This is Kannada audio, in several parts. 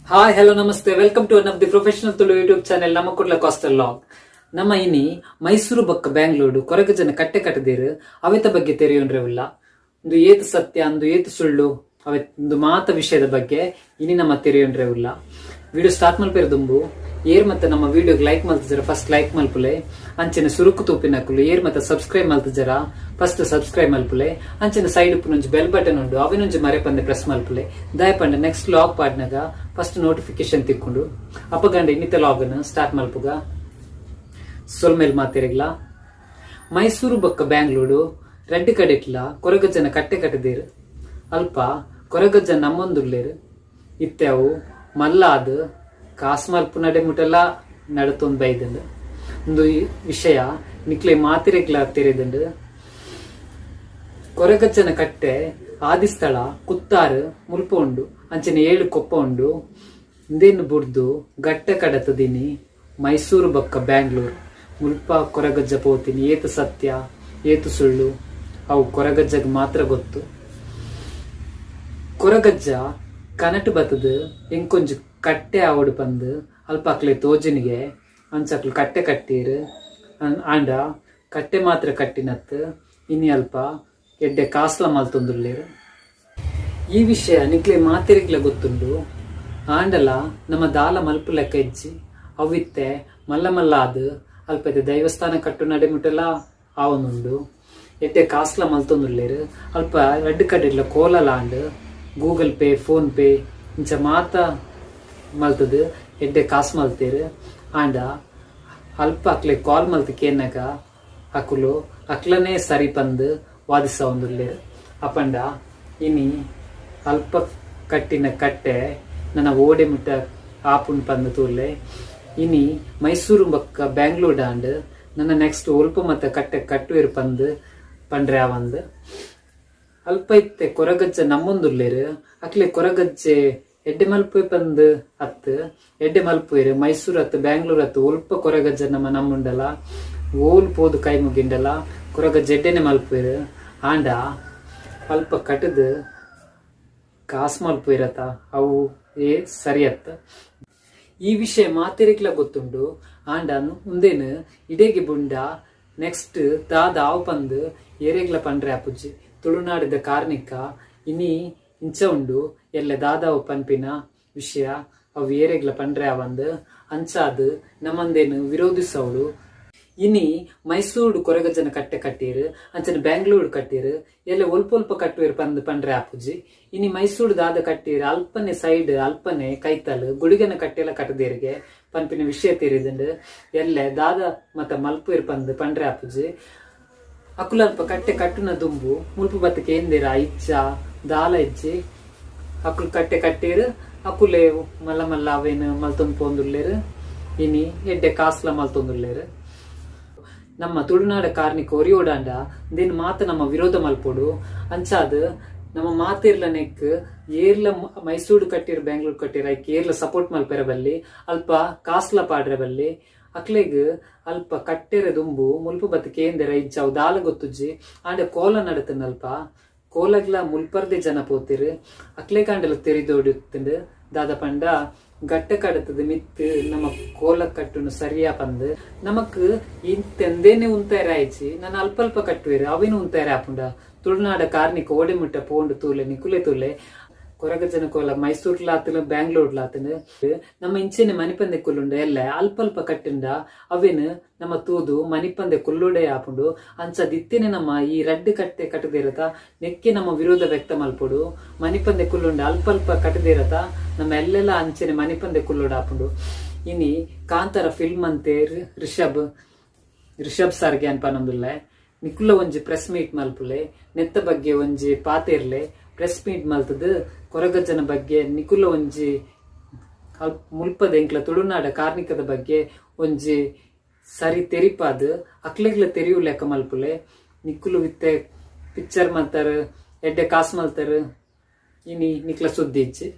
ಹಾಯ್ ಹಲೋ ನಮಸ್ತೆ welcome to one of the professional Tulu YouTube channel ನಮ್ಮ ಕುಡ್ಲ ಕಾಸ್ಟಲ್ ಲಾಗ್. ನಮ್ಮ ಇನಿ ಮೈಸೂರು ಬೊಕ್ಕ ಬ್ಯಾಂಗ್ಳೂರು ಕೊರಗ ಜನ ಕಟ್ಟೆ ಕಟ್ಟದಿರು ಅವೆತ ಬಗ್ಗೆ ತೆರೆಯೋನ್ರೆವಿಲ್ಲ. ಒಂದು ಏತು ಸತ್ಯ ಒಂದು ಏತು ಸುಳ್ಳು ಅವೆ ಒಂದು ಮಾತ ವಿಷಯದ ಬಗ್ಗೆ ಇನಿ ನಮ್ಮ ತೆರೆಯೋನ್ರೆವಿಲ್ಲ. ವಿಡಿಯೋ ಸ್ಟಾರ್ಟ್ ಮಲ್ಪೇರು ದುಂಬು ಏರ್ ಮತ್ತೆ ನಮ್ಮ ವಿಡಿಯೋಗೆ ಲೈಕ್ ಮಲ್ತಿಜರ ಫಸ್ಟ್ ಲೈಕ್ ಮಲ್ಪುಲೆ, ಅಂಚೆನ ಸುರುಕು ತೂಪಿನಕುಲು ಏರ್ ಮತ್ತೆ ಸಬ್ಸ್ಕ್ರೈಬ್ ಮಲ್ತಿಜರ ಫಸ್ಟ್ ಸಬ್ಸ್ಕ್ರೈಬ್ ಮಲ್ಪುಲೆ, ಅಂಚೆನ ಸೈಡ್ ಉಪ್ಪುನೊಂಜಿ ಬೆಲ್ ಬಟನ್ ಉಂಡು ಅವಿನೊಂಜಿ ಮರೆ ಪಂದೆ ಪ್ರೆಸ್ ಮಲ್ಪುಲೆ ದಯಪಂಡ ನೆಕ್ಸ್ಟ್ ಲಾಗ್ ಪಾಡ್ನಾಗ ಫಸ್ಟ್ ನೋಟಿಫಿಕೇಶನ್ ತಿಕ್ಕೊಂಡು ಅಪ್ಪಗಂಡ ಇನ್ನಿತ ಲಾಗ್ನ ಸ್ಟಾರ್ಟ್ ಮಲ್ಪುಗ ಸೊಲ್ಮೇಲ್ ಮಾತಿರಗ್ಲ. ಮೈಸೂರು ಬೊಕ್ಕ ಬ್ಯಾಂಗ್ಳೂರು ರೆಡ್ ಕಡೆಟ್ಲ ಕೊರಗಜ್ಜನ ಕಟ್ಟೆ ಕಟ್ಟದೇರು ಅಲ್ಪ ಕೊರಗಜ್ಜ ನಮ್ಮೊಂದುಲ್ಲೇರು ಇತ್ತೆವು ಮಲ್ಲಾದ್ ಕಾಸ್ ಮಲ್ಪು ನಡೆ ಮುಟೆಲ್ಲ ನಡತೊಂದು ಬೈದಂಡು ಒಂದು ವಿಷಯ ನಿಕ್ಲೆ ಮಾತಿರೆಗ್ಲ ತೆರೆದಂಡು. ಕೊರಗಜ್ಜನ ಕಟ್ಟೆ ಆದಿಸ್ಥಳ ಕುತ್ತಾರು ಮುಲ್ಪ ಉಂಡು ಅಂಚನೆ 7 ಕೊಪ್ಪ ಉಂಡು. ಇಂದೇನು ಬುಡ್ದು ಗಟ್ಟ ಕಡತದಿನಿ ಮೈಸೂರು ಬೊಕ್ಕ ಬ್ಯಾಂಗ್ಳೂರು ಮುಲ್ಪ ಕೊರಗಜ್ಜ ಪೋತೀನಿ. ಏತು ಸತ್ಯ ಏತು ಸುಳ್ಳು ಅವು ಕೊರಗಜ್ಜಗ್ ಮಾತ್ರ ಗೊತ್ತು. ಕೊರಗಜ್ಜ ಕನಟು ಬತ್ತದ ಎಂಕೊಂಜು ಕಟ್ಟೆ ಆವಡು ಬಂದು ಅಲ್ಪ ಅಕ್ಲೆ ತೋಜನಿಗೆ ಅಂಚಕ್ಲು ಕಟ್ಟೆ ಕಟ್ಟೀರು ಆಂಡ ಕಟ್ಟೆ ಮಾತ್ರ ಕಟ್ಟಿನತ್ತು ಇನಿ ಅಲ್ಪ ಎಡ್ಡೆ ಕಾಸ್ಲ ಮಲ್ತೊಂದುಲ್ಲೇರು. ಈ ವಿಷಯ ನಿಕ್ಲೆ ಮಾತಿರಿಗ್ಲ ಗೊತ್ತುಂಡು. ಆಂಡಲ ನಮ್ಮ ದಾಲ ಮಲ್ಪು ಲೆಕ್ಕ ಇಜ್ಜಿ ಅವಿತ್ತೆ ಮಲ್ಲ ಮಲ್ಲ ಅದು ಅಲ್ಪದೆ ದೈವಸ್ಥಾನ ಕಟ್ಟು ನಡೆ ಮುಟ್ಟೆಲ್ಲ ಆವನುಂಡು ಎಡ್ಡೆ ಕಾಸ್ಲ ಮಲ್ತೊಂದುಲ್ಲೇರು. ಅಲ್ಪ ರೆಡ್ ಕಡ್ಡಿಡ್ಲ ಕೋಲಲಾಂಡ್ ಗೂಗಲ್ ಪೇ ಫೋನ್ ಪೇ ಇಂಚ ಮಾತ ಮಲ್ತದು ಎಡ್ಡೆ ಕಾಸು ಮಲ್ತೇರು. ಆಂಡ ಅಲ್ಪ ಅಕ್ಲೆ ಕಾಲ್ ಮಲ್ತಕೇನಾಗ ಅಕುಲು ಅಕ್ಲನೇ ಸರಿ ಪಂದು ವಾದಿಸ ಒಂದುಲ್ಲೇರು. ಅಪಂಡ ಇನಿ ಅಲ್ಪ ಕಟ್ಟಿನ ಕಟ್ಟೆ ನನ್ನ ಓಡೆ ಮುಟ್ಟ ಆಪುನ್ ಪಂದು ತೂರ್ಲೆ ಇನಿ ಮೈಸೂರು ಬೊಕ್ಕ ಬ್ಯಾಂಗ್ಳೂರ್ ಡಾಂಡ್ ನನ್ನ ನೆಕ್ಸ್ಟ್ ಒಲ್ಪ ಮತ್ತೆ ಕಟ್ಟೆ ಕಟ್ಟುವೇರು ಪಂದು ಪಂಡ್ರೆ ಅವಂದು ಅಲ್ಪ ಇತ್ತೆ ಕೊರಗಜ್ಜ ನಮ್ಮೊಂದುಲ್ಲೇರು ಅಕ್ಲೆ ಕೊರಗಜ್ಜೆ ಎಡ್ಡೆ ಮಲ್ಪು ಪಂದು ಅತ್ತು ಎಡ್ಡೆ ಮಲ್ಪುವೇರು ಮೈಸೂರು ಹತ್ತು ಬ್ಯಾಂಗ್ಳೂರ್ ಹತ್ತು ಒಲ್ಪ ಕೊರಗಜ್ಜ ನಮ್ಮುಂಡಲ ಓಲ್ ಪೋದು ಕೈ ಮುಗಿಂಡಲ ಕೊರಗಜ್ಜ ಎಡ್ಡೆನೆ ಮಲ್ಪುವೇರು. ಆಂಡ ಅಲ್ಪ ಕಟ್ಟದು ಕಾಸು ಮಲ್ಪುವಿರತ್ತ ಅವು ಸರಿಯತ್ತ. ಈ ವಿಷಯ ಮಾತೆರಿಗ್ಲ ಗೊತ್ತುಂಡು. ಆಂಡ ಮುಂದೇನು ಇಡೇಗೆ ಬುಂಡ ನೆಕ್ಸ್ಟ್ ದಾದ ಆವು ಪಂದು ಏರೆಗ್ಲ ಪಂಡ್ರೆ ಅಪ್ಪುಜಿ ತುಳುನಾಡಿದ ಕಾರ್ಣಿಕ ಇನಿ ಇಂಚ ಉಂಡು ಎಲ್ಲ ದಾದಾವು ಪನ್ಪಿನ ವಿಷಯ ಅವು ಏರೆಗ್ಲ ಪಂಡ್ರೆ ಅವಂದು ಅಂಚಾದು ನಮ್ಮಂದೇನು ವಿರೋಧಿಸವಳು. ಇನಿ ಮೈಸೂರು ಕೊರಗಜ್ಜನ ಕಟ್ಟೆ ಕಟ್ಟೀರು ಅಂಚನೆ ಬ್ಯಾಂಗ್ಳೂರು ಕಟ್ಟೀರು ಎಲ್ಲ ಒಲ್ಪ ಕಟ್ಟುವೇರು ಪಂದು ಪಂಡ್ರೆ ಆಪುಜಿ. ಇನಿ ಮೈಸೂರು ದಾದ ಕಟ್ಟೀರು ಅಲ್ಪನೆ ಸೈಡ್ ಅಲ್ಪನೆ ಕೈತಲ್ ಗುಡಿಗನ ಕಟ್ಟೆಲ್ಲ ಕಟ್ಟದೇರಿಗೆ ಪನ್ಪಿನ ವಿಷಯ ತೀರಿದಂಡು ಎಲ್ಲ ದಾದ ಮತ್ತ ಮಲ್ಪುವೇರು ಪಂದು ಪಂಡ್ರೆ ಆಪುಜಿ. ಅಕುಲಲ್ಪ ಕಟ್ಟೆ ಕಟ್ಟುನ ದುಂಬು ಮುಲ್ಪು ಬತ್ತಕ್ಕೆ ಎಂದಿರ ಇಚ್ಚ ದಾಲ ಇಜ್ಜಿ ಅಕುಲ್ ಕಟ್ಟೆ ಕಟ್ಟೀರು ಅಕುಲೆ ಮಲ್ಲ ಮಲ್ಲ ಅವೇನು ಮಲ್ತೊಂದು ಪೋಂದುಲ್ಲೇರು ಇನಿ ಎಡ್ಡೆ ಕಾಸ್ಲ ಮಲ್ತೊಂದುಲ್ಲೇರು. ನಮ್ಮ ತುಳುನಾಡ ಕಾರ್ಣಿಕ ಒರಿಯೋಡಾಂಡ ದಿನ ಮಾತ ನಮ್ಮ ವಿರೋಧ ಮಲ್ಪೋಡು ಅಂಚಾದ ನಮ್ಮ ಮಾತಿರ್ಲ ನೆಕ್ ಏರ್ಲ ಮೈಸೂರು ಕಟ್ಟಿರ ಬ್ಯಾಂಗ್ಳೂರ್ ಕಟ್ಟಿರ ಐಕ್ ಏರ್ಲ ಸಪೋರ್ಟ್ ಮಲ್ಪೆರ ಬಲ್ಲಿ ಅಲ್ಪ ಕಾಸ್ಲ ಪಾಡ್ರೆ ಬಲ್ಲಿ ಅಕ್ಲೆಗ್ ಅಲ್ಪ ಕಟ್ಟೆರೆ ದುಂಬು ಮುಲ್ಪ ಬತ್ತಕ್ಕೆ ಎಂದೆರ ಇಜ್ಜಾವು ದಾಲ ಗೊತ್ತುಜ್ಜಿ ಆಂಡೆ ಕೋಲ ನಡತನಲ್ಪ ಕೋಲಗ್ಲ ಮುಲ್ಪರ್ದೆ ಜನ ಪೋತಿರು ಅಕ್ಲೆ ಕಾಂಡೆಲ್ಲ ತೆರಿದೋಡುತ್ತಂಡು ದಾದ ಪಂಡ ಗಟ್ಟ ಕಡತದ ಮಿತ್ತು ನಮ್ಮ ಕೋಲ ಕಟ್ಟುನು ಸರಿಯಾ ಪಂದು ನಮಕ್ ಇಂತೆಂದೇನೆ ಉಂತಾರ ಆಯ್ಚಿ ನಾನು ಅಲ್ಪ ಕಟ್ಟುವೇರು ಅವಿನ ಉಂತಾರ ಆಪುಂಡ ತುಳುನಾಡ ಕಾರ್ಣಿಕ ಓಡೆ ಮುಟ್ಟ ಪೋಂಡು ತೂಲೆ ನಿಕುಲೆ ತೂಲೆ ಕೊರಗಜ್ಜನ ಕೋಲ ಮೈಸೂರ್ಲಾತನು ಬ್ಯಾಂಗ್ಳೂರ್ಲಾತನು ನಮ್ಮ ಇಂಚೆನೆ ಮನಿಪಂದೆ ಕುಲ್ಲುಂಡ ಎಲ್ಲ ಅಲ್ಪ ಕಟ್ಟಿಂಡ ಅವೇನು ನಮ್ಮ ತೂದು ಮನಿಪಂದೆ ಕುಲ್ಲುಡೆ ಆಪುಂಡು ಅಂಚದಿತ್ತೇನೆ ನಮ್ಮ ಈ ರೆಡ್ ಕಟ್ಟೆ ಕಟ್ಟದಿರತ ನೆಕ್ಕೆ ನಮ್ಮ ವಿರೋಧ ವ್ಯಕ್ತ ಮಲ್ಪುಡು ಮನಿಪಂದೆ ಕುಲ್ಲುಂಡ ಅಲ್ಪ ಕಟ್ಟದಿರತ ನಮ್ಮ ಎಲ್ಲೆಲ್ಲ ಅಂಚೆನೆ ಮನಿಪಂದೆ ಕುಲ್ಲುಡ ಆಪುಂಡು. ಇನಿ ಕಾಂತಾರ ಫಿಲ್ಮ್ ಅಂತೆ ರಿಷಬ್ ಸರ್ಗೆ ಅನ್ಪನೊಂದುಲ್ಲ ನಿಕುಲ ಒಂಜಿ ಪ್ರೆಸ್ ಮೀಟ್ ಮಲ್ಪುಲೆ ನೆತ್ತ ಬಗ್ಗೆ ಒಂಜಿ ಪಾತೆರ್ಲೆ ಪ್ರೆಸ್ ಮೀಟ್ ಮಲ್ತದ ಕೊರಗಜ್ಜನ ಬಗ್ಗೆ ನಿಕುಲ ಒಂಜಿ ಮುಲ್ಪದ ಎಂಕ್ಲ ತುಳುನಾಡ ಕಾರ್ಣಿಕದ ಬಗ್ಗೆ ಒಂಜಿ ಸರಿ ತೆರಿಪಾದ ಅಕ್ಲೆಗ್ಲ ತೆರಿಯು ಲೆಕ್ಕ ಮಲ್ಪುಲೆ ನಿಕುಲು ವಿತ್ತೆ ಪಿಕ್ಚರ್ ಮಲ್ತಾರ ಎಡ್ಡೆ ಕಾಸು ಮಲ್ತಾರ ಇನಿ ನಿಕ್ಲ ಸುದ್ದಿ ಇಜ್ಜಿ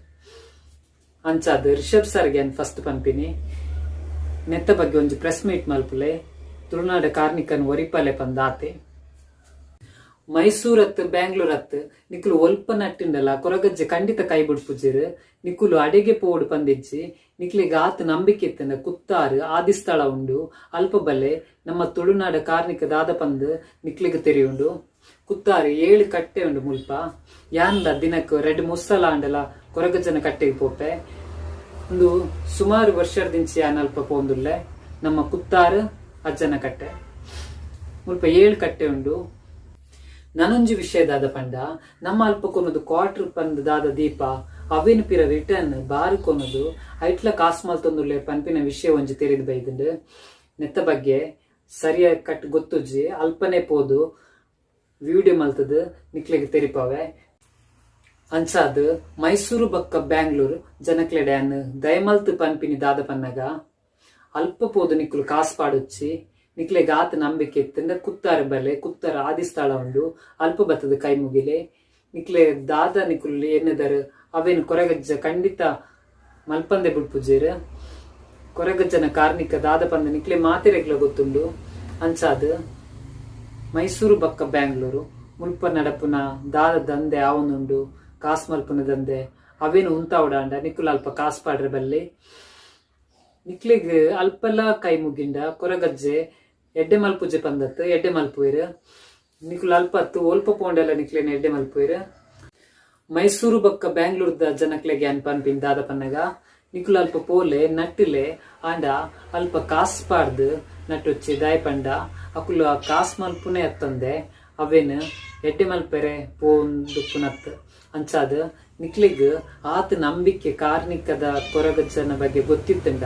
ಅಂಚಾದ ರಿಷಬ್ ಸರ್ಗೆ ಅನ್ ಫಸ್ಟ್ ಪನ್ಪಿನಿ ನೆತ್ತ ಬಗ್ಗೆ ಒಂಜಿ ಪ್ರೆಸ್ ಮೀಟ್ ಮಲ್ಪುಲೆ ತುಳುನಾಡ ಕಾರ್ಣಿಕನ್ ಒರಿಪಾಲೆ ಪಂದಾತೆ ಮೈಸೂರತ್ ಬ್ಯಾಂಗ್ಳೂರತ್ ನಿಕುಲು ಒಲ್ಪ ನಟ್ಟಿಂಡಲ್ಲ ಕೊರಗಜ್ಜೆ ಖಂಡಿತ ಕೈ ಬಿಡ್ಪುಜಿರು ನಿಕುಲು ಅಡೆಗೆ ಪೋಡು ಪಂದಿಜ್ಜಿ ನಿಕ್ಲಿಗೆ ಆತ ನಂಬಿಕೆ ಇತ್ತಂಡ ಕುತ್ತಾರು ಆದಿಸ್ಥಳ ಉಂಡು ಅಲ್ಪ ಬಲೆ ನಮ್ಮ ತುಳುನಾಡ ಕಾರ್ಮಿಕ ದಾದ ಪಂದ್ ನಿಕ್ಲಿಗೆ ತೆರೆಯುಂಡು ಕುತ್ತಾರು 7 ಕಟ್ಟೆ ಉಂಡು ಮುಲ್ಪ ಯಾನ್ಲ ದಿನಕ್ಕೆ 2 ಸಲ ಅಂಡಲ ಕೊರಗಜ್ಜನ ಕಟ್ಟೆಗೆ ಪೋಪೆ ಒಂದು ಸುಮಾರು ವರ್ಷದಿಂಚಿ ಯಾನ್ ಅಲ್ಪ ಪೋಂದುಲ್ಲೆ ನಮ್ಮ ಕುತ್ತಾರು ಅಜ್ಜನ ಕಟ್ಟೆ ಮುಲ್ಪ 7 ಕಟ್ಟೆ ಉಂಡು. ನನೊಂಜಿ ವಿಷಯ ದಾದ ಪಂಡ ನಮ್ಮ ಅಲ್ಪ ಕೊನದು ಕ್ವಾರ್ಟರ್ ಪಂದ್ ದಾದ ದೀಪ ಅವೇನು ಪಿರ ರಿಟರ್ನ್ ಬಾರಿ ಕೊನದು ಐಟ್ಲ ಕಾಸ್ ಮಲ್ತೊಂದುಲ್ಲೆ ಪನ್ಪಿನ ವಿಷಯ ಒಂಜಿ ತೆರೆದು ಬೈದುಂಡು ನೆತ್ತ ಬಗ್ಗೆ ಸರಿಯಾಗಿ ಕಟ್ ಗೊತ್ತುಜ್ಜಿ ಅಲ್ಪನೆ ಪೋದು ವಿಡಿಯೋ ಮಲ್ತದು ನಿಕ್ಲೆಗೆ ತೆರಿಪಾವೆ ಅಂಚಾದ್ ಮೈಸೂರು ಬಕ್ಕ ಬ್ಯಾಂಗ್ಳೂರು ಜನಕ್ಲೆ ಡ್ಯಾನ್ ದಯಮಲ್ತ್ ಪನ್ಪಿನಿ ದಾದ ಪನ್ನಗ ಅಲ್ಪ ಪೋದು ನಿಕ್ಲು ಕಾಸ್ ಪಾಡುಚ್ಚಿ ನಿಕ್ಲೆಗೆ ಆತ ನಂಬಿಕೆ ಇತ್ತಂಡ ಕುತ್ತಾರ ಬಲೆ ಕುತ್ತಾರ ಆದಿಸ್ಥಳ ಉಂಡು ಅಲ್ಪ ಬತ್ತದ ಕೈ ಮುಗಿಲೆ ನಿಕ್ಲೆ ದಾದ ನಿಕುಲು ಎನ್ನದರು ಅವೇನು ಕೊರಗಜ್ಜ ಖಂಡಿತ ಮಲ್ಪಂದೆ ಬಿಡ್ಪುಜೇರು ಕೊರಗಜ್ಜನ ಕಾರ್ಮಿಕ ದಾದ ಪಂದ ನಿಕ್ಲೆ ಮಾತೆರೆಗ್ಲ ಗೊತ್ತುಂಡು ಅಂಚಾದ್ ಮೈಸೂರು ಬಕ್ಕ ಬ್ಯಾಂಗ್ಳೂರು ಮುಲ್ಪ ನಡಪುನ ದಾದ ದಂಧೆ ಆವೊಂದುಂಡು ಕಾಸ್ ಮಲ್ಪುನ ದಂಧೆ ಅವೇನು ಉಂತಾವಡಾಂಡ ನಿಕುಲು ಅಲ್ಪ ಕಾಸ್ ಪಾಡ್ರೆ ಬಲ್ಲಿ ನಿಕ್ಲೆಗ್ ಅಲ್ಪಲ್ಲ ಕೈ ಮುಗಿಂಡ ಕೊರಗಜ್ಜೆ ಎಡ್ಡೆ ಮಲ್ಪುಜೆ ಪಂದತ್ತು ಎಡ್ಡೆ ಮಲ್ಪುವೆರು ನಿಕುಲು ಅಲ್ಪತ್ತು ಒಲ್ಪ ಪೋಂಡೆಲ್ಲ ನಿಕ್ಲೇನ ಎಡ್ಡೆ ಮಲ್ಪುವೆರು ಮೈಸೂರು ಬಕ್ಕ ಬ್ಯಾಂಗ್ಳೂರ್ದ ಜನಕ್ಲೆಗೆ ಅನ್ ಪನ್ಪಿನ್ ದಾದ ಪನ್ನಗ ನಿಕುಲು ಅಲ್ಪ ಪೋಲೆ ನಟ್ಟಿಲೆ ಆಂಡ ಅಲ್ಪ ಕಾಸ್ ಪಾಡ್ದು ನಟ್ಟೊಚ್ಚಿ ದಾಯ್ ಪಂಡ ಅಕುಲು ಆ ಕಾಸ್ ಮಲ್ಪುನೆ ಅತ್ತಂದೆ ಅವೇನು ಎಡ್ಡೆ ಮಲ್ಪೆರೆ ಪೋಂದು ಪುನತ್ ಅಂಚಾದ ನಿಕ್ಲಿಗ್ ಆತ ನಂಬಿಕೆ ಕಾರ್ಮಿಕದ ಕೊರಗಜ್ಜನ ಬಗ್ಗೆ ಗೊತ್ತಿತ್ತಂಡ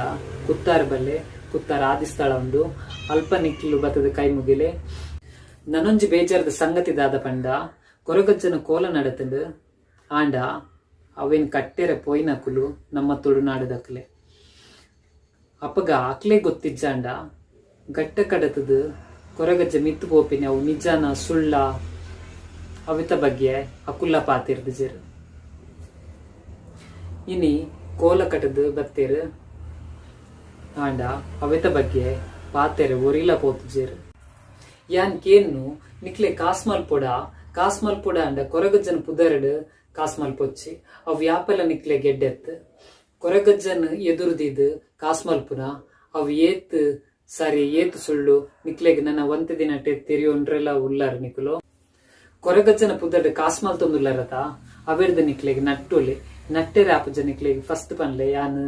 ಕುತ್ತಾರ ಬಲ್ಲೆ ಕುತ್ತಾರ ಆದಿಸ್ಥಳ ಉಂಡು ಅಲ್ಪ ನಿಕ್ಲು ಬತ್ತದ ಕೈ ಮುಗಿಲೆ ನನೊಂಜಿ ಬೇಜಾರದ ಸಂಗತಿ ದಾದ ಪಂಡ ಕೊರಗಜ್ಜನ ಕೋಲ ನಡತಂಡು ಆಂಡ ಅವೇನ್ ಕಟ್ಟೆರೆ ಪೋಯ್ನಕುಲು ನಮ್ಮ ತುಳುನಾಡದಕ್ಲೆ ಅಪ್ಪಗ ಅಕ್ಲೆ ಗೊತ್ತಿಜ್ಜಾಂಡ ಗಟ್ಟ ಕಡತದ ಕೊರಗಜ್ಜ ಮಿತ್ತು ಪೋಪಿನಿ ಅವು ನಿಜಾನ ಸುಳ್ಳ ಅವಿತ ಬಗ್ಗೆ ಅಕುಲ್ಲ ಪಾತಿರ್ದಿಜರು ಇನಿ ಕೋಲ ಕಟದು ಬತ್ತೇರು ಆಂಡ ಅವಿತ ಬಗ್ಗೆ ಪಾತೆರೆ ಒರಿಲ ಪೋತುಜೇರು ಯಾನ್ ಕೇನ್ನು ನಿಕ್ಲೆ ಕಾಸ್ ಮಲ್ಪೊಡ ಅಂಡ ಕೊರಗಜ್ಜನ ಪುದರಡು ಕಾಸ್ ಮಲ್ಪೊಚ್ಚಿ ಅವ್ ಯಾಪೆಲ್ಲ ನಿಕ್ಲೆ ಗೆಡ್ಡೆತ್ ಕೊರಗಜ್ಜನ್ ಎದುರುದಿದ್ ಕಾಸ್ ಮಲ್ಪುನ ಅವ್ ಏತ್ ಸರಿ ಏತ್ ಸುಳ್ಳು ನಿಕ್ಲೆಗ್ ನನ್ನ ಒಂತೆ ದಿನ ತೆರಿಯೊಂಡ್ರೆಲ್ಲ ಉಲ್ಲಾರ ನಿಕುಲು ಕೊರಗಜ್ಜನ ಪುದರ್ಡು ಕಾಸ್ ಮಲ್ತೊಂದುಲ್ಲರತ ಅವೆರ್ದ ನಿಕ್ಲೆಗ್ ನಟ್ಟೊಲಿ ನಟ್ಟೆರೆ ಆಪುಜ ನಿಕ್ಲೆಗ್ ಫಸ್ಟ್ ಪನ್ಲೆ ಯಾನ್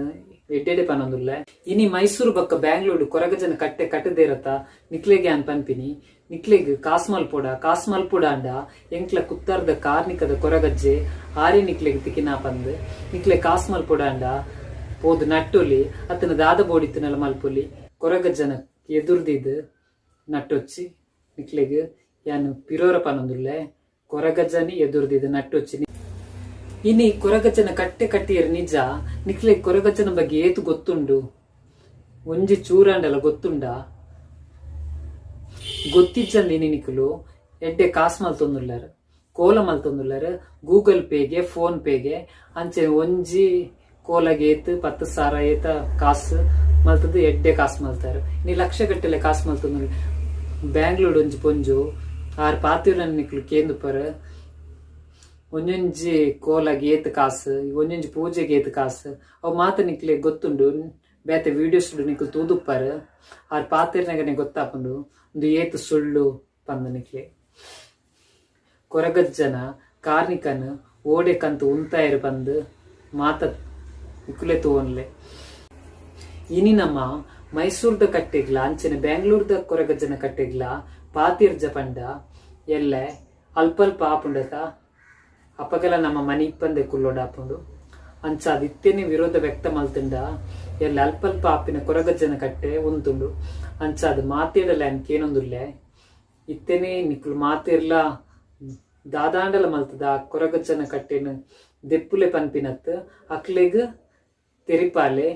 ಎಡ್ಡೆಡೆ ಪನೊಂದುಲ್ಲ ಇನಿ ಮೈಸೂರು ಬಕ್ಕ ಬ್ಯಾಂಗ್ಳೂರು ಕೊರಗಜ್ಜನ ಕಟ್ಟೆ ಕಟ್ಟದೇರತ ನಿಕ್ಲೆಗೆ ಯಾನ್ ಪನ್ಪಿನಿ ನಿಕ್ಲೆಗ್ ಕಾಸ್ ಮಲ್ಪೊಡ ಅಂಡ ಎಂಕ್ಲ ಕುತ್ತಾರ್ದ ಕಾರ್ಮಿಕದ ಕೊರಗಜ್ಜೆ ಆರೆ ನಿಕ್ಲೆಗ್ ತಿಕ್ಕಿನಾ ಪಂದ್ ನಿಕ್ಲೆ ಕಾಸ್ ಮಲ್ಪೊಡ ಅಂಡ ಪೋದು ನಟ್ಟೊಲಿ ಅತನ ದಾದ ಬೋಡಿತ್ತನಲ್ಲ ಮಲ್ಪೊಲಿ ಕೊರಗಜ್ಜನ ಎದುರ್ದಿದ್ ನಟ್ಟೊಚ್ಚಿ ನಿಕ್ಲೆಗ್ ಯಾನು ಪಿರೋರ ಪನೊಂದುಲ್ಲೆ ಕೊರಗಜ್ಜನಿ ಎದುರ್ದಿದ್ ನಟ್ಟೊಚ್ಚಿ ಇನಿ ಕೊರಗಜ್ಜನ ಕಟ್ಟೆ ಕಟ್ಟಿಯರ್ ನಿಜ ನಿಕ್ಲೆ ಕೊರಗಜ್ಜನ ಬಗ್ಗೆ ಏತು ಗೊತ್ತುಂಡು ಒಂಜಿ ಚೂರಾಂಡಲ ಗೊತ್ತುಂಡ ಗೊತ್ತಿಜ್ಜಂದು ಇನಿ ನಿಕುಲು ಎಡ್ಡೆ ಕಾಸ್ ಮಲ್ತೊಂದುಲ್ಲರು ಕೋಲ ಮಲ್ತೊಂದುಲ್ಲರು ಗೂಗಲ್ ಪೇಗೆ ಫೋನ್ ಪೇಗೆ ಅಂಚೆ ಒಂಜಿ ಕೋಲಗೆ ಏತ್ 10,000 ಏತ ಕಾಸ್ ಮಲ್ತದ್ದು ಎಡ್ಡೆ ಕಾಸ್ ಮಲ್ತಾರು ನೀ ಲಕ್ಷ ಗಟ್ಟಲೆ ಕಾಸ್ ಮಲ್ತೊಂದು ಬ್ಯಾಂಗ್ಳೂರ್ ಒಂಜಿ ಪೊಂಜು ಆರ್ ಪಾತಿರನ್ ನಿಕ್ಲು ಕೇಂದು ಪರ ಒಂಜೊಂಜಿ ಕೋಲಗೆ ಏತ್ ಕಾಸು ಒಂಜೊಂಜಿ ಪೂಜೆಗೆ ಏತ್ ಕಾಸು ಅವು ಮಾತ ನಿಕ್ಲೆ ಗೊತ್ತುಂಡು ಬೇತೆ ವಿಡಿಯೋಸ್ ನಿಕ್ಲು ತೂದುಪ್ಪರ್ ಆರ್ ಪಾತಿರ್ನಾಗನೆ ಗೊತ್ತಾಪುಂಡು ಒಂದು ಏತ್ ಸುಳ್ಳು ಪಂದ ನಿಕ್ಲೆ ಕೊರಗಜ್ಜನ ಕಾರ್ಮಿಕನ್ ಓಡೆ ಕಂತು ಉಂತಾಯರು ಬಂದು ಮಾತ ನಿಕ್ಲೆ ತೂವನ್ಲೆ ಇನಿ ನಮ್ಮ ಮೈಸೂರ್ದ ಕಟ್ಟೆಗ್ಲ ಅಂಚನೆ ಬ್ಯಾಂಗ್ಳೂರ್ದ ಕೊರಗಜ್ಜನ ಕಟ್ಟೆಗ್ಲ ಪಾತಿರ್ಜ ಪಂಡ ಎಲ್ಲೆ ಅಲ್ಪಲ್ಪ ಆಪುಂಡತ ಅಪ್ಪಗೆಲ್ಲ ನಮ್ಮ ಮನಿ ಇಪ್ಪಂದೆ ಕುಲ್ಲೋಡಾಪುಂಡು ಅಂಚಾದ್ ಇತ್ತೇನೆ ವಿರೋಧ ವ್ಯಕ್ತ ಮಲ್ತಂಡ ಎಲ್ಲ ಅಲ್ಪಲ್ಪ ಆಪಿನ ಕೊರಗಜ್ಜನ ಕಟ್ಟೆ ಉಂತುಂಡು ಅಂಚಾದ್ ಮಾತೇಡಲ್ಲ ಅನ್ಕೇನೊಂದುಲ್ಲೆ ಇತ್ತೇನೆ ನಿಕ್ಲು ಮಾತಿರ್ಲ ದಾದಾಂಡಲ ಮಲ್ತದ ಕೊರಗಜ್ಜನ ಕಟ್ಟೆನು ದೆಪ್ಪುಲೆ ಪನ್ಪಿನತ್ ಅಕ್ಲೆಗ್ ತೆರಿಪಾಲೆ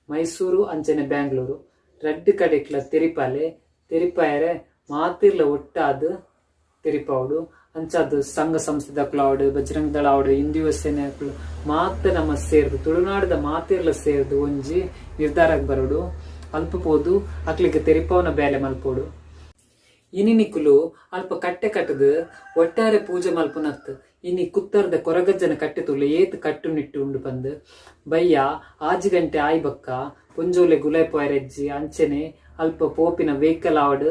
ಮೈಸೂರು ಅಂಚನೆ ಬ್ಯಾಂಗ್ಳೂರು 2 ಕಡೆಕ್ಲ ತೆರಿಪಾಯರೆ ಮಾತಿರ್ಲ ಒಟ್ಟಾದ್ ತೆರಿಪಾವುಡು ಅಂಚಾದ್ ಸಂಘ ಸಂಸ್ಥೆದ ಕ್ಲಾಡ್ ಬಜರಂಗ ದಳ ಆವಡು ಹಿಂದೂ ಸೇನೆ ಮಾತ ನಮ್ಮ ಸೇರ್ದು ತುಳುನಾಡದ ಮಾತಿರ್ಲ ಸೇರ್ದು ಒಂಜಿ ನಿರ್ಧಾರಕ್ಕೆ ಬರೋಡು ಅಲ್ಪ ಪೋದು ಅಕ್ಲಿಗೆ ತೆರಿಪವನ ಬೇಲೆ ಮಲ್ಪೋಡು ಇನಿ ನಿಕುಲು ಅಲ್ಪ ಕಟ್ಟೆ ಕಟ್ಟದು ಒಟ್ಟಾರೆ ಪೂಜೆ ಮಲ್ಪುನತ್ ಇನಿ ಕುತ್ತರ್ದ ಕೊರಗಜ್ಜನ ಕಟ್ಟೆ ತುಳ್ಳೆ ಏತ್ ಕಟ್ಟು ನಿಟ್ಟು ಉಂಡು ಬಂದು ಬಯ್ಯ ಆಜಿ ಗಂಟೆ ಆಯ್ ಬಕ್ಕ ಪುಂಜೋಲೆ ಗುಲಾಯ್ ಪೋಯರೆಜ್ಜಿ ಅಂಚೆನೆ ಅಲ್ಪ ಪೋಪಿನ ವೆಹಿಕಲ್ ಆವಡ್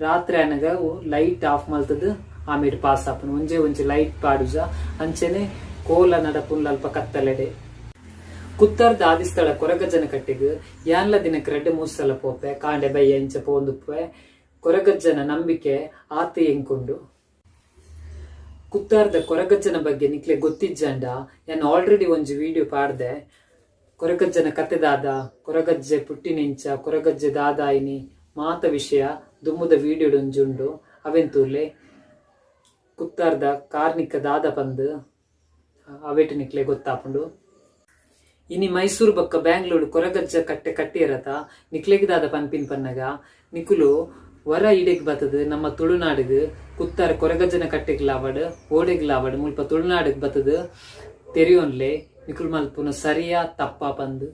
ರಾತ್ರಿ ಅನಗ ಲೈಟ್ ಆಫ್ ಮಲ್ತದು ಆಮೇಲೆ ಪಾಸ್ ಆಪನು ಒಂಜೆ ಲೈಟ್ ಪಾಡುಜ ಅಂಚೆನೆ ಕೋಲ ನಡಪುಂಡ್ ಅಲ್ಪ ಕತ್ತಲೆಡೆ ಕುತ್ತರ್ದ ಆದಿಸ್ಥಳ ಕೊರಗಜ್ಜನ ಕಟ್ಟೆಗ್ ಯಾನ್ಲ ದಿನಕ್ಕೆ 2-3 ಸಲ ಪೋಪೆ ಕಾಂಡೆ ಬಯ್ಯ ಇಂಚ ಪೋಂದುಪ್ಪೆ ಕೊರಗಜ್ಜನ ನಂಬಿಕೆ ಆತ ಎಂಕೊಂಡು ಕುತ್ತಾರ್ದ ಕೊರಗಜ್ಜನ ಬಗ್ಗೆ ನಿಕ್ಲೆ ಗೊತ್ತಿಜ್ಜಂಡ ನಾನು ಆಲ್ರೆಡಿ ಒಂಜಿ ವಿಡಿಯೋ ಪಾಡ್ದೆ ಕೊರಗಜ್ಜನ ಕತೆದಾದ ಕೊರಗಜ್ಜೆ ಪುಟ್ಟಿನಿಂಚ ಕೊರಗಜ್ಜೆ ದಾದಾಯಿನಿ ಮಾತ ವಿಷಯ ದುಮ್ಮುದ ವಿಡಿಯೋಡೊಂಜುಂಡು ಅವೆಂತೂಲೆ ಕುತ್ತಾರ್ದ ಕಾರ್ನಿಕ ದಾದ ಪಂದು ಅವೇಟು ನಿಕ್ಲೆ ಗೊತ್ತಾಪುಂಡು ಇನಿ ಮೈಸೂರು ಬಕ್ಕ ಬ್ಯಾಂಗ್ಳೂರು ಕೊರಗಜ್ಜ ಕಟ್ಟೆ ಕಟ್ಟಿರತ ನಿಕ್ಲೆಗ್ ದಾದ ಪನ್ಪಿನ್ ಪನ್ನಗ ನಿಕುಲು ವರ ಇಡೆಗ್ ಬತ್ತದು ನಮ್ಮ ತುಳುನಾಡಿಗ್ ಕುತ್ತಾರ ಕೊರಗಜ್ಜನ ಕಟ್ಟೆಗ್ಲಾವಡ್ ಓಡೆಗ್ಲಾವಡ್ ಮುಲ್ಪ ತುಳುನಾಡಿಗ್ ಬತ್ತದು ತೆರಿಯೋನ್ಲೆ ನಿಕುಲ್ ಮಲ್ಪುನ ಸರಿಯಾ ತಪ್ಪ ಪಂದು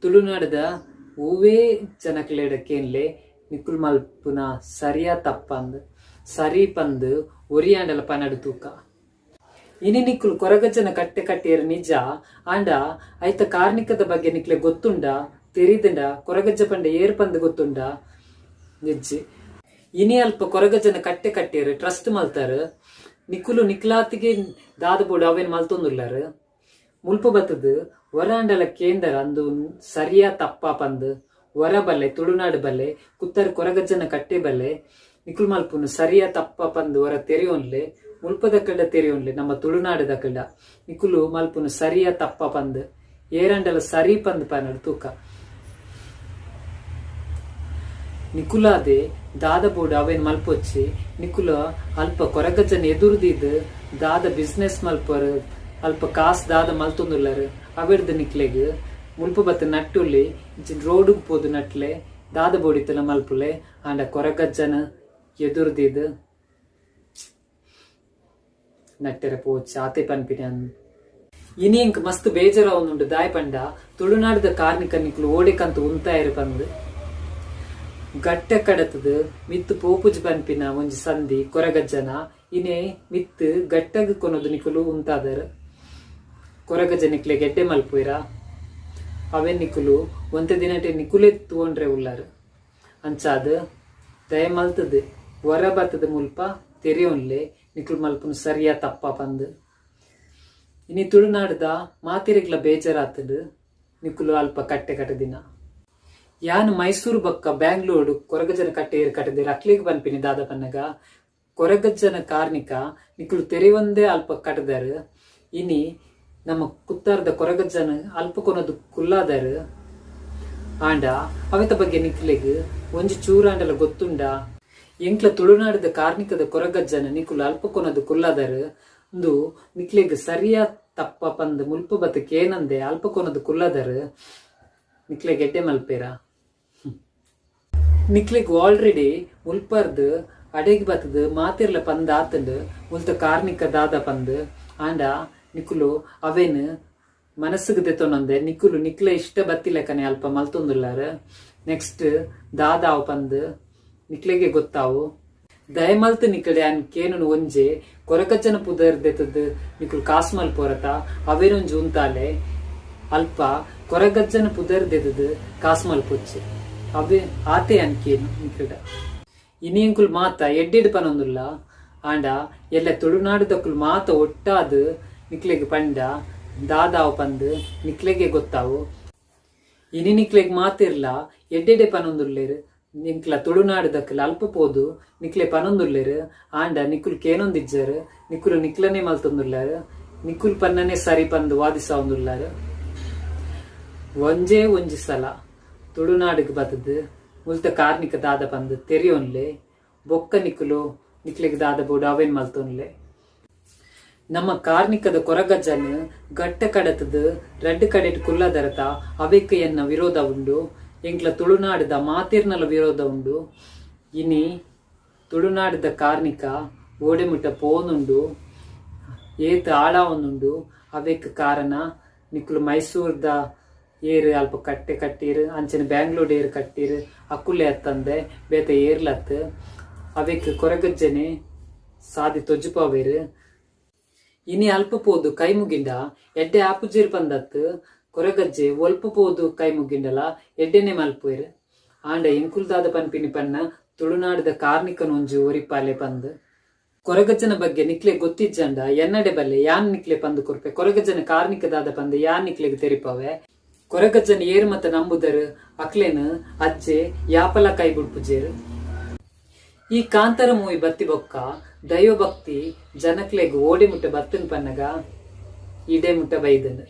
ತುಳುನಾಡದ ಹೂವೇ ಜನಕ್ಲೆಡಕ್ಕೇನ್ಲೆ ನಿಕುಲ್ ಮಲ್ಪುನ ಸರಿಯಾ ತಪ್ಪಂದು ಸರಿ ಪಂದು ಒರಿಯಾಂಡಲ ಪನಡು ತೂಕ ಇನಿ ನಿಕುಲ್ ಕೊರಗಜ್ಜನ ಕಟ್ಟೆ ಕಟ್ಟಿಯರು ನಿಜ ಆಂಡ ಐತ ಕಾರ್ಣಿಕದ ಬಗ್ಗೆ ನಿಕ್ಲೆ ಗೊತ್ತುಂಡ ತೆರಿದಂಡ ಕೊರಗಜ್ಜ ಪಂಡ ಏರ್ ಪಂದು ಗೊತ್ತುಂಡ ನಿಜ್ಜಿ ಇನಿ ಅಲ್ಪ ಕೊರಗಜ್ಜನ ಕಟ್ಟೆ ಕಟ್ಟಿಯರು ಟ್ರಸ್ಟ್ ಮಲ್ತಾರ ನಿಕುಲು ನಿಕ್ಲಾತಿಗೆ ದಾದ ಬೋಡು ಅವೇನ್ ಮಲ್ತೊಂದುಲ್ಲಾರ ಮುಲ್ಪ ಬತ್ತದು ವರಾಂಡಲ ಕೇಂದ್ರ ಅಂದು ಸರಿಯಾ ತಪ್ಪ ಪಂದು ವರ ಬಲ್ಲೆ ತುಳುನಾಡು ಬಲ್ಲೆ ಕುತ್ತಾರ ಕೊರಗಜ್ಜನ ಕಟ್ಟೆ ಬಲ್ಲೆ ನಿಕುಲ್ ಮಲ್ಪುನು ಸರಿಯಾ ತಪ್ಪ ಪಂದು ವರ ತೆರೆಯೋನ್ಲೆ ಮುಲ್ಪದ ಕಡ್ಡ ತೆರೆಯೋನ್ಲೆ ನಮ್ಮ ತುಳುನಾಡದ ಕಡ್ಡ ನಿಕುಲು ಮಲ್ಪುನು ಸರಿಯಾ ತಪ್ಪ ಪಂದು ಏರಂಡಲ ಸರಿ ಪಂದು ಪನಡು ತೂಕ ನಿಕುಲಾದೆ ದಾದ ಬೋರ್ಡ್ ಅವೇನ್ ಮಲ್ಪೊಚ್ಚಿ ನಿಕುಲ ಅಲ್ಪ ಕೊರಗಜ್ಜನ ಎದುರುದಿದ್ ದಾದ ಬಿಸ್ನೆಸ್ ಮಲ್ಪರ್ ಅಲ್ಪ ಕಾಸ್ ದಾದ ಮಲ್ತೊಂದುಲ್ಲರ್ ಅವೆಡ್ದು ನಿಕ್ಲೆಗ್ ಮುಲ್ಪ ಬತ್ತ ನಟ್ಟುಲ್ಲಿ ರೋಡ್ ಪೋದು ನಟ್ಲೆ ದಾದ ಬೋಡಿತ್ತಲ ಮಲ್ಪುಲೆ ಆಂಡ ಕೊರಗಜ್ಜನ ಎದುರುದಿದ್ ನಟ್ಟೆರ ಪೋಚ್ ಆತೆ ಪನ್ಪಿನ ಇನಿ ಎಂಕ್ ಮಸ್ತ್ ಬೇಜಾರ ಒಂದುಂಡು ದಾಯ ಪಂಡ ತುಳುನಾಡದ ಕಾರ್ಮಿಕ ನಿಕ್ಲು ಓಡಿಕಂತ ಉಂತಾಯಿರು ಪಂದು ಗಟ್ಟೆ ಕಡತದು ಮಿತ್ತು ಪೋಪುಜ್ ಪನ್ಪಿನ ಒಂಜಿ ಸಂಧಿ ಕೊರಗಜ್ಜನ ಇನೇ ಮಿತ್ತು ಗಟ್ಟಗ್ ಕೊನೊದು ನಿಕುಲು ಉಂತಾದರ್ ಕೊರಗಜ್ಜ ನಿಕ್ಲೆ ಗೆಡ್ಡೆ ಮಲ್ಪುಯಿರ ಅವೇ ನಿಕುಲು ಒಂತೆ ದಿನಟೆ ನಿಕುಲೆ ತೂಂಡ್ರೆ ಉಳ್ಳಾರ ಅಂಚಾದ ದಯ ಮಲ್ತದು ಹೊರ ಬತ್ತದ ಮುಲ್ಪ ತೆರೆಯೋನ್ಲೆ ನಿಕುಲು ಮಲ್ಪುನು ಸರಿಯಾ ತಪ್ಪ ಪಂದು ಇನಿ ತುಳುನಾಡದ ಮಾತಿರೆಗ್ಲ ಬೇಜಾರಾತದು ನಿಕುಲು ಅಲ್ಪ ಕಟ್ಟೆ ಕಟ್ಟದಿನ ಯಾನು ಮೈಸೂರು ಬಕ್ಕ ಬ್ಯಾಂಗ್ಳೂರು ಕೊರಗಜ್ಜನ ಕಟ್ಟೆ ಏರು ಕಟ್ಟದಿರ ಅಕ್ಲಿಗೆ ಪನ್ಪಿನಿ ದಾದ ಪನ್ನಗ ಕೊರಗಜ್ಜನ ಕಾರ್ಣಿಕ ನಿಕುಲು ತೆರೆಯೊಂದೇ ಅಲ್ಪ ಕಟ್ಟದಾರು ಇನಿ ನಮ್ಮ ಕುತ್ತಾರದ ಕೊರಗಜ್ಜನ ಅಲ್ಪ ಕೊನದು ಕುಲ್ಲಾದಾರು ಆಂಡ ಅವೆತ ಬಗ್ಗೆ ನಿಕ್ಲೆಗ್ ಒಂಜಿ ಚೂರಾಂಡಲ ಗೊತ್ತುಂಡ ಎಂಕ್ಲ ತುಳುನಾಡದ ಕಾರ್ಣಿಕದ ಕೊರಗಜ್ಜನ ನಿಕುಲು ಅಲ್ಪ ಕೊನದು ಕುಲ್ಲಾದಾರು ಒಂದು ನಿಕ್ಲೆಗ್ ಸರಿಯಾ ತಪ್ಪ ಪಂದ್ ಮುಲ್ಪ ಬತ್ತಕ್ಕೆ ಏನಂದೆ ಅಲ್ಪ ಕೊನದು ಕುಲ್ಲಾದಾರು ನಿಕ್ಲೆ ಗೆಡ್ಡೆ ಮಲ್ಪೇರ ನಿಕ್ಲೆಗ್ ಆಲ್ರೆಡಿ ಮುಲ್ಪರ್ದು ಅಡೆಗ್ ಬತ್ತದು ಮಾತಿರ್ಲ ಪಂದ್ ಆತಂಡು ಮುಲ್ತ ಕಾರ್ಣಿಕ ದಾದ ಪಂದ್ ಆಂಡ ನಿಕುಲು ಅವೇನು ಮನಸ್ಸಿಗೆ ತೆತ್ತೊಂದೆ ನಿಕುಲು ನಿಕ್ಲೆ ಇಷ್ಟ ಬತ್ತಿಲೆಕ್ಕನೆ ಅಲ್ಪ ಮಲ್ತೊಂದುಲ್ಲಾರ ನೆಕ್ಸ್ಟ್ ದಾದ ಅವ್ ಪಂದ್ ನಿಕ್ಲೆಗೆ ಗೊತ್ತಾವು ದಯಮಲ್ತು ನಿಕಡೆ ಅನ್ ಕೇನು ಒಂಜೆ ಕೊರಗಜ್ಜನ ಪುದರ್ದೆತದ್ ನಿಕುಲು ಕಾಸ್ ಮಲ್ಪೋರತ ಅವೇನೊಂಜಿ ಉಂತಾಲೆ ಅಲ್ಪ ಕೊರಗಜ್ಜನ ಪುದರ್ದೆತದ್ ಕಾಸ್ ಮಲ್ಪೊಚ್ಚೆ ಅವೇ ಆತೆ ಅನ್ಕೇನು ನಿಕಡ ಇನಿಯಂಕುಲ್ ಮಾತ ಎಡ್ಡೆಡ್ ಪನೊಂದುಲ್ಲ ಆಂಡ ಎಲ್ಲ ತುಳುನಾಡುದಕ್ಕುಲ್ ಮಾತ ಒಟ್ಟಾದ ನಿಕ್ಲೆಗ್ ಪಂಡ ದಾದಾವ್ ಪಂದ್ ನಿಕ್ಲೆಗೆ ಗೊತ್ತಾವು ಇನಿ ನಿಕ್ಲೆಗ್ ಮಾತಿರ್ಲ ಎಡ್ಡೆಡೆ ಪನೊಂದುಲ್ಲೇರು ನಿಕ್ಲ ತುಳುನಾಡುದಕ್ಕಲ್ ಅಲ್ಪ ಪೋದು ನಿಕ್ಲೆ ಪನೊಂದುಲ್ಲೇರು ಆಂಡ ನಿಕುಲ್ ಕೇನೊಂದಿಜ್ಜರು ನಿಕುಲು ನಿಕ್ಲನೆ ಮಲ್ತೊಂದುಲ್ಲಾರು ನಿಕುಲ್ ಪನ್ನನೆ ಸರಿ ಪಂದು ವಾದಿಸೊಂದುಲ್ಲಾರು ಒಂಜಿ ಸಲ ತುಳುನಾಡಿಗೆ ಬತ್ತದು ಮುಲ್ತ ಕಾರ್ಣಿಕ ದಾದ ಪಂದು ತೆರೆಯೋನ್ಲೆ ಬೊಕ್ಕ ನಿಕುಲು ನಿಕ್ಲೆಗ್ ದಾದ ಬೋಡು ಅವೇನ್ ಮಲ್ತೊನ್ಲೆ ನಮ್ಮ ಕಾರ್ಣಿಕದ ಕೊರಗಜ್ಜನ ಗಟ್ಟ ಕಡತದು ರೆಡ್ ಕಡೆಟ್ ಕುಲ್ಲದರತ ಅವೆಕ್ಕ ಎನ್ನ ವಿರೋಧ ಉಂಡು ಎಂಕ್ಲ ತುಳುನಾಡದ ಮಾತಿರ್ನಲ ವಿರೋಧ ಉಂಡು ಇನಿ ತುಳುನಾಡದ ಕಾರ್ಣಿಕ ಓಡೆಮುಟ್ಟ ಪೋನುಂಡು ಏತ ಆಳ ಒಂದುಂಡು ಅವೆಕ್ಕ ಕಾರಣ ನಿಕುಲು ಮೈಸೂರ್ದ ಏರು ಅಲ್ಪ ಕಟ್ಟೆ ಕಟ್ಟೀರು ಅಂಚನೆ ಬ್ಯಾಂಗ್ಳೂರ್ ಏರು ಕಟ್ಟೀರು ಅಕ್ಕುಲೆ ಹತ್ತಂದೆ ಬೇತೆ ಏರ್ಲತ್ತು ಅವೆಕ್ ಕೊರಗಜ್ಜನೆ ಸಾದಿ ತೊಜ್ಜುಪಾವೇರು ಇನಿ ಅಲ್ಪ ಪೋದು ಕೈ ಮುಗಿಂಡ ಎಡ್ಡೆ ಆಪುಜೀರ್ ಪಂದತ್ ಕೊರಗಜ್ಜೆ ಒಲ್ಪ ಪೋದು ಕೈ ಮುಗಿಂಡಲ ಎಡ್ಡೆನೆ ಮಲ್ಪುವೇರು ಆಂಡ ಎಂಕುಲ್ದಾದ ಪನ್ಪಿನಿ ಪನ್ನ ತುಳುನಾಡದ ಕಾರ್ಮಿಕನ ಒಂಜಿ ಒರಿಪಾಲೆ ಪಂದ್ ಕೊರಗಜ್ಜನ ಬಗ್ಗೆ ನಿಕ್ಲೆ ಗೊತ್ತಿಜ್ಜಂಡ ಎನ್ನಡೆ ಬಲ್ಲೆ ಯಾನ್ ನಿಕ್ಲೆ ಪಂದು ಕೊರ್ಪೆ ಕೊರಗಜ್ಜನ ಕಾರ್ಮಿಕದಾದ ಪಂದ್ ಯಾನ್ ನಿಕ್ಲೆಗ್ ತೆರಿಪವೆ ಕೊರಗಜ್ಜನ ಏರ್ ಮತ್ತ ನಂಬುದರ್ ಅಕ್ಲೇನ್ ಅಜ್ಜೆ ಯಾಪಲ ಕೈ ಬುಡ್ಪುಜೇರು ಈ ಕಾಂತಾರ ಮೂವಿ ಬತ್ತಿ ಬೊಕ್ಕ ದೈವ ಭಕ್ತಿ ಜನಕ್ಲೆಗ್ ಓಡೆ ಮುಟ್ಟ ಬತ್ತನ್ ಪನ್ನಗ ಇಡೆ ಮುಟ್ಟ ಬೈದನ್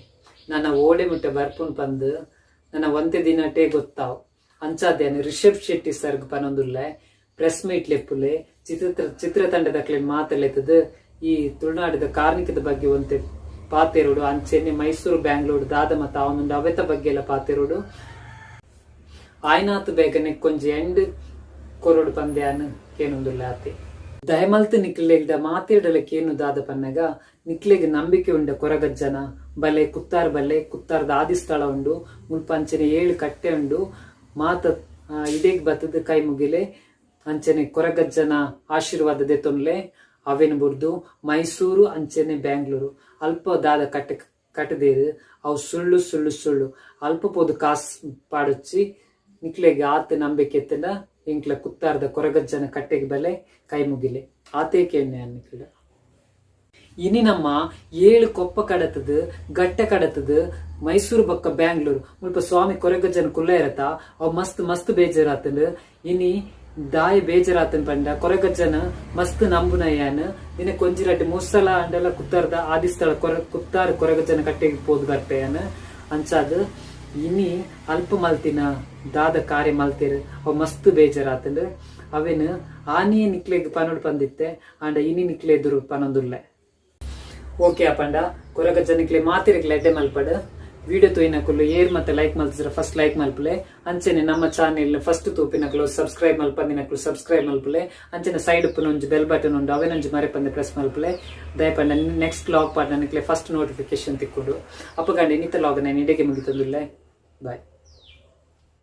ನನ್ನ ಓಡೆ ಮುಟ್ಟ ಬರ್ಪುನ್ ಪಂದ್ ನನ್ನ ಒಂದೇ ದಿನಟೇ ಗೊತ್ತಾವ್ ಅಂಚಾದ್ಯಾನ ರಿಷಬ್ ಶೆಟ್ಟಿ ಸರ್ಗ್ ಪನೊಂದುಲ್ಲೆ ಪ್ರೆಸ್ ಮೀಟ್ ಲೆಪ್ಪುಲೆ ಚಿತ್ರತಂಡದಕ್ಲೆ ಮಾತಲೆತ್ತದ ಈ ತುಳುನಾಡದ ಕಾರ್ಮಿಕದ ಬಗ್ಗೆ ಒಂತೆ ಪಾತೆರೋಡು ಅಂಚೆನೆ ಮೈಸೂರು ಬ್ಯಾಂಗ್ಳೂರು ದಾದ ಮತ್ತ ಅವನೊಂದು ಅವೆತ ಬಗ್ಗೆ ಎಲ್ಲ ಪಾತೆರೋಡು ಆಯ್ನಾತ್ ಬೇಗನೆ ಕೊಂಜಿ ಎಂಡ್ ಕೊರೋಡು ಪಂದ್ಯಾನ್ ಕೇನೊಂದುಲ್ಲ ಆತೆ ದಯಮಲ್ತ್ ನಿಕ್ಲೆಗ್ದ ಮಾತೇಡಲಕ್ಕೆ ಏನು ದಾದ ಪನ್ನಗ ನಿಕ್ಲೆಗ್ ನಂಬಿಕೆ ಉಂಡ ಕೊರಗಜ್ಜನ ಬಲೆ ಕುತ್ತಾರ್ದ ಆದಿಸ್ಥಳ ಉಂಡು ಮುಲ್ಪ ಅಂಚನೆ 7 ಕಟ್ಟೆ ಉಂಡು ಮಾತ ಇಡೇಗ್ ಬತ್ತದ ಕೈ ಮುಗಿಲೆ ಅಂಚನೆ ಕೊರಗಜ್ಜನ ಆಶೀರ್ವಾದ ದೆತೊನ್ಲೆ ಅವೇನು ಬುರ್ದು ಮೈಸೂರು ಅಂಚನೆ ಬ್ಯಾಂಗ್ಳೂರು ಅಲ್ಪ ದಾದ ಕಟ್ಟದೇರು ಅವು ಸುಳ್ಳು ಅಲ್ಪ ಪೋದು ಕಾಸ್ ಪಾಡೊಚ್ಚಿ ನಿಕ್ಲೆಗೆ ಆತ ನಂಬಿಕೆ ಎತ್ತನ ಇಂಕ್ಲ ಕುತ್ತಾರ್ದ ಕೊರಗಜ್ಜನ ಕಟ್ಟೆಗೆ ಬಲೆ ಕೈ ಮುಗಿಲೆ ಆತೇ ಕೇಳ್ನೆ ಅನ್ನಿಕ್ಲ ಇನಿ ನಮ್ಮ 7 ಕೊಪ್ಪ ಕಡತದ ಗಟ್ಟೆ ಕಡತದ ಮೈಸೂರು ಬಕ್ಕ ಬ್ಯಾಂಗ್ಳೂರು ಮುಲ್ಪ ಸ್ವಾಮಿ ಕೊರಗಜ್ಜನ ಕುಲ್ಲ ಇರತ್ತ ಅವ್ ಮಸ್ತ್ ಬೇಜಾರಾತನ್ ಇನಿ ದಾಯ ಬೇಜಾರಾತನ್ ಪಂಡ ಕೊರಗಜ್ಜನ ಮಸ್ತ್ ನಂಬುನಯ್ಯಾನ್ ನಿನ್ನ ಕೊಂಜಿರಡ್ಡಿ ಮುಸ್ಸಲ ಅಂಡಲ ಕುತ್ತಾರ್ದ ಆದಿಸ್ಥಳ ಕುತ್ತಾರ ಕೊರಗಜ್ಜನ ಕಟ್ಟೆಗೆ ಪೋದು ಬರ್ಪೆಯನ್ ಅಂಚಾದ ಇನಿ ಅಲ್ಪ ಮಲ್ತಿನ ದಾದ ಕಾರ್ಯ ಮಲ್ತಿರ್ ಅವ್ ಮಸ್ತ್ ಬೇಜಾರಾತಂಡ್ ಅವೇನು ಆನಿಯ ನಿಕ್ಲೆಗ್ ಪನೋಡ್ ಪಂದಿತ್ತೆ ಅಂಡ ಇನಿ ನಿಕ್ಲೆ ಎದುರು ಪನೊಂದುಲ್ಲೆ ಓಕೆ ಅಪಂಡ ಕೊರಗಜ್ಜ ನಿಕ್ಲೆ ಮಾತಿರಿಗ್ಲೆ ಎಡ್ಡೆ ಮಲ್ಪಡ್ ವಿಡಿಯೋ ತೂಯಿನಕುಲು ಏರ್ ಮತ್ತೆ ಲೈಕ್ ಮಲ್ತಿದ್ರ ಫಸ್ಟ್ ಲೈಕ್ ಮಲ್ಪಲೆ ಅಂಚೆನೆ ನಮ್ಮ ಚಾನೆಲ್ ಫಸ್ಟ್ ತೂಪಿನಕಲು ಸಬ್ಸ್ಕ್ರೈಬ್ ಮಲ್ಪಂದಿನಕಲು ಸಬ್ಸ್ಕ್ರೈಬ್ ಮಲ್ಪಲೆ ಅಂಚೆನೆ ಸೈಡ್ ಉಪ್ಪುನೊಂಜಿ ಬೆಲ್ ಬಟನ್ ಉಂಡು ಅವೇನೊಂಜಿ ಮರೆ ಪಂದೆ ಪ್ರೆಸ್ ಮಲ್ಪಲೆ ದಯಪಂಡ ನೆಕ್ಸ್ಟ್ ಲಾಗ್ ಪಾಡ್ ನನಕ್ಲೆ ಫಸ್ಟ್ ನೋಟಿಫಿಕೇಶನ್ ತಿಕ್ಕುಡು ಅಪ್ಪಗಂಡ ಇನ್ನಿತ ಲಾಗ್ ನಾನು ಇಡೆಗೆ ಮುಗಿತಂದುಲ್ಲೆ ಬಾಯ್.